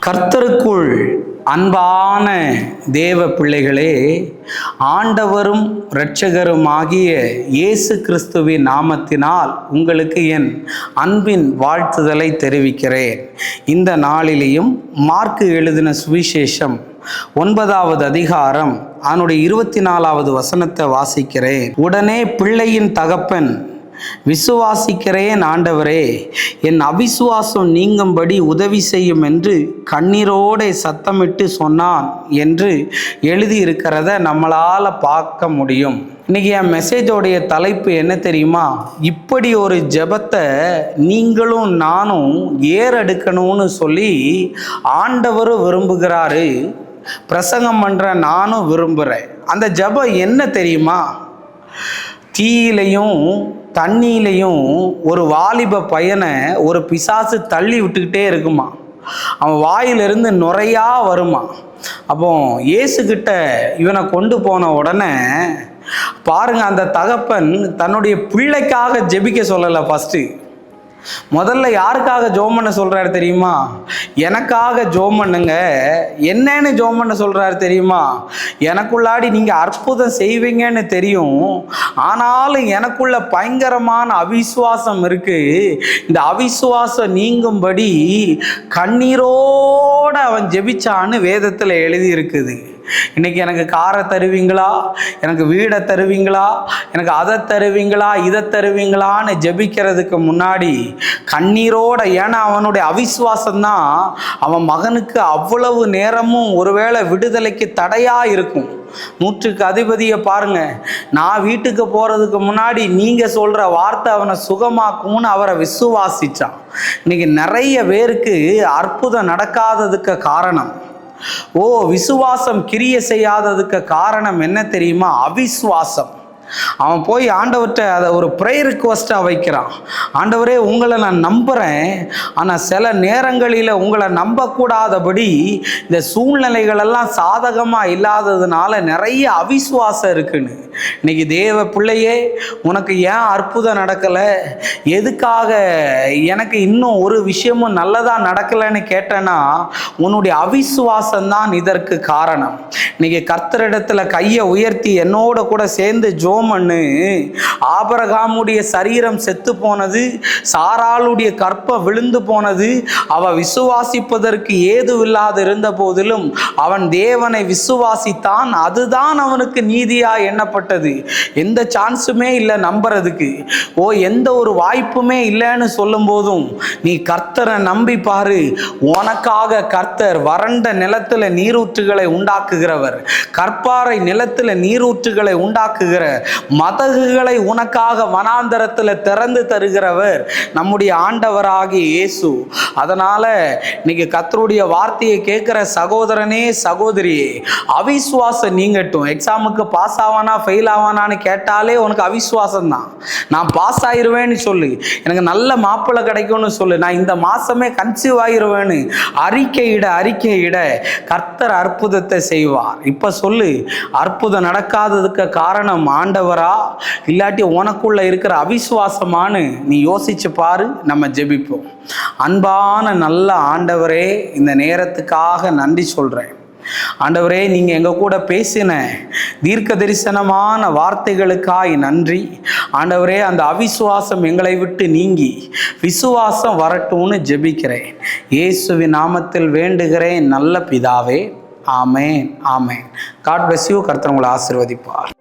கர்த்தருக்குள் அன்பான தேவ பிள்ளைகளே, ஆண்டவரும் இரட்சகருமாகிய இயேசு கிறிஸ்துவின் நாமத்தினால் உங்களுக்கு என் அன்பின் வாழ்த்துதலை தெரிவிக்கிறேன். இந்த நாளிலேயும் மார்க்கு எழுதின சுவிசேஷம் 9வது அதிகாரம் அதனுடைய 24வது வசனத்தை வாசிக்கிறேன். உடனே பிள்ளையின் தகப்பன், விசுவாசிக்கிறேன் ஆண்டவரே, என் அவிசுவாசம் நீங்கும்படி உதவி செய்யும் என்று கண்ணீரோடு சத்தமிட்டு சொன்னான் என்று எழுதியிருக்கிறத நம்மளால் பார்க்க முடியும். இன்னைக்கு என் மெசேஜோடைய தலைப்பு என்ன தெரியுமா? இப்படி ஒரு ஜெபத்தை நீங்களும் நானும் ஏறெடுக்கணும்னு சொல்லி ஆண்டவரும் விரும்புகிறாரு, பிரசங்கம் பண்ணுற நானும் விரும்புகிறேன். அந்த ஜெபம் என்ன தெரியுமா? தீயிலையும் தண்ணியிலையும் ஒரு வாலிப பையனை ஒரு பிசாசு தள்ளி விட்டுக்கிட்டே இருக்குமா. அவன் வாயிலிருந்து நுரையா வருமா. அப்போ இயேசுகிட்ட இவனை கொண்டு போன உடனே பாருங்க, அந்த தகப்பன் தன்னுடைய பிள்ளைக்காக ஜெபிக்க சொல்லலை. முதல்ல யாருக்காக ஜெபம் பண்ண சொல்றாரு தெரியுமா? எனக்காக ஜெபம் பண்ணுங்க. என்னன்னு ஜெபம் பண்ண சொல்றாரு தெரியுமா? எனக்குள்ளாடி நீங்க அற்புதம் செய்வீங்கன்னு தெரியும், ஆனாலும் எனக்குள்ள பயங்கரமான அவிசுவாசம் இருக்கு. இந்த அவிசுவாசம் நீங்கும்படி கண்ணீரோட அவன் ஜெபிச்சான்னு வேதத்துல எழுதி இருக்குது. இன்னைக்கு எனக்கு காரை தருவீங்களா, எனக்கு வீடை தருவீங்களா, எனக்கு அதை தருவீங்களா, இதை தருவீங்களான்னு ஜெபிக்கிறதுக்கு முன்னாடி கண்ணீரோட, ஏன்னா அவனுடைய அவிசுவாசம்தான் அவன் மகனுக்கு அவ்வளவு நேரமும் ஒருவேளை விடுதலைக்கு தடையா இருக்கும். 100க்கு அதிபதியை பாருங்க, நான் வீட்டுக்கு போறதுக்கு முன்னாடி நீங்க சொல்ற வார்த்தை அவனை சுகமாக்கும்னு அவரை விசுவாசிச்சான். இன்னைக்கு நிறைய பேருக்கு அற்புதம் நடக்காததுக்கு காரணம், விசுவாசம் கிரிய செய்யாததுக்கு காரணம் என்ன தெரியுமா? அவிசுவாசம். அவன் போய் ஆண்டவர்கிட்ட அதை ஒரு ப்ரேயர் ரிக்வஸ்டாக வைக்கிறான். ஆண்டவரே, உங்களை நான் நம்புகிறேன், ஆனால் சில நேரங்களில் உங்களை நம்பக்கூடாதபடி இந்த சூழ்நிலைகளெல்லாம் சாதகமாக இல்லாததுனால நிறைய அவிசுவாசம் இருக்குன்னு. இன்னைக்கு தேவ பிள்ளையே, உனக்கு ஏன் அற்புதம் நடக்கலை, எதுக்காக எனக்கு இன்னும் ஒரு விஷயமும் நல்லதாக நடக்கலைன்னு கேட்டேன்னா உன்னுடைய அவிசுவாசம்தான் இதற்கு காரணம். இன்னைக்கு கர்த்தரிடத்துல கையை உயர்த்தி என்னோட கூட சேர்ந்து ஜோமன்னு, ஆபிரகாமுடைய சரீரம் செத்து போனது, சாராளுடைய கற்பம் விழுந்து போனது, அவ விசுவாசிப்பதற்கு ஏதுவில்லாது இருந்த போதிலும் அவன் தேவனை விசுவாசித்தான், அதுதான் அவனுக்கு நீதியா எண்ணப்பட்டது. எந்த சான்ஸுமே இல்லை நம்புறதுக்கு, எந்த ஒரு வாய்ப்புமே இல்லைன்னு சொல்லும் போதும் நீ கர்த்தரை நம்பி பாரு. உனக்காக கர்த்தர் வறண்ட நிலத்துல நீரூற்றுகளை உண்டாக்குகிறவர், கற்பாறை நிலத்துல நீரூற்றுகளை உண்டாக்குகிற, மதகுகளை உனக்காக வனாந்தரத்துல திறந்து தருகிறவர் நம்முடைய ஆண்டவராகிய இயேசு. அதனால இன்னைக்கு கர்த்தருடைய வார்த்தையை கேட்கிற சகோதரனே, சகோதரியே, அவிசுவாசம் நீங்கட்டும். எக்ஸாமுக்கு பாஸ் ஆவானா ஃபெயில் ஆவானான்னு கேட்டாலே உனக்கு அவிசுவாசம் தான். நான் பாஸ் ஆயிருவேன்னு சொல்லு, எனக்கு நல்ல மாப்பிள்ளை கிடைக்கும்னு சொல்லு, நான் இந்த மாசமே கன்சீவ் ஆயிருவேன்னு அறிக்கையிட கர்த்தர் அற்புதத்தை செய்வார். இப்ப சொல்லு, அற்புதம் நடக்காததுக்கு காரணம் ஆண்டவரா, இல்லாட்டி உனக்குள்ள இருக்கிற அவிசுவாசமானு நீ யோசிச்சு பாரு. நம்ம ஜெபிப்போம். அன்பான நல்ல ஆண்டவரே, இந்த நேரத்துக்காக நன்றி சொல்றேன். ஆண்டவரே, நீங்க எங்க கூட பேசின தீர்க்க தரிசனமான வார்த்தைகளுக்காய் நன்றி. ஆண்டவரே, அந்த அவிசுவாசம் எங்களை விட்டு நீங்கி விசுவாசம் வரட்டும்னு ஜெபிக்கிறேன். இயேசுவின் நாமத்தில் வேண்டுகிறேன் நல்ல பிதாவே. ஆமேன், ஆமேன். God bless you. கர்த்தர் உங்களை ஆசீர்வதிப்பார்.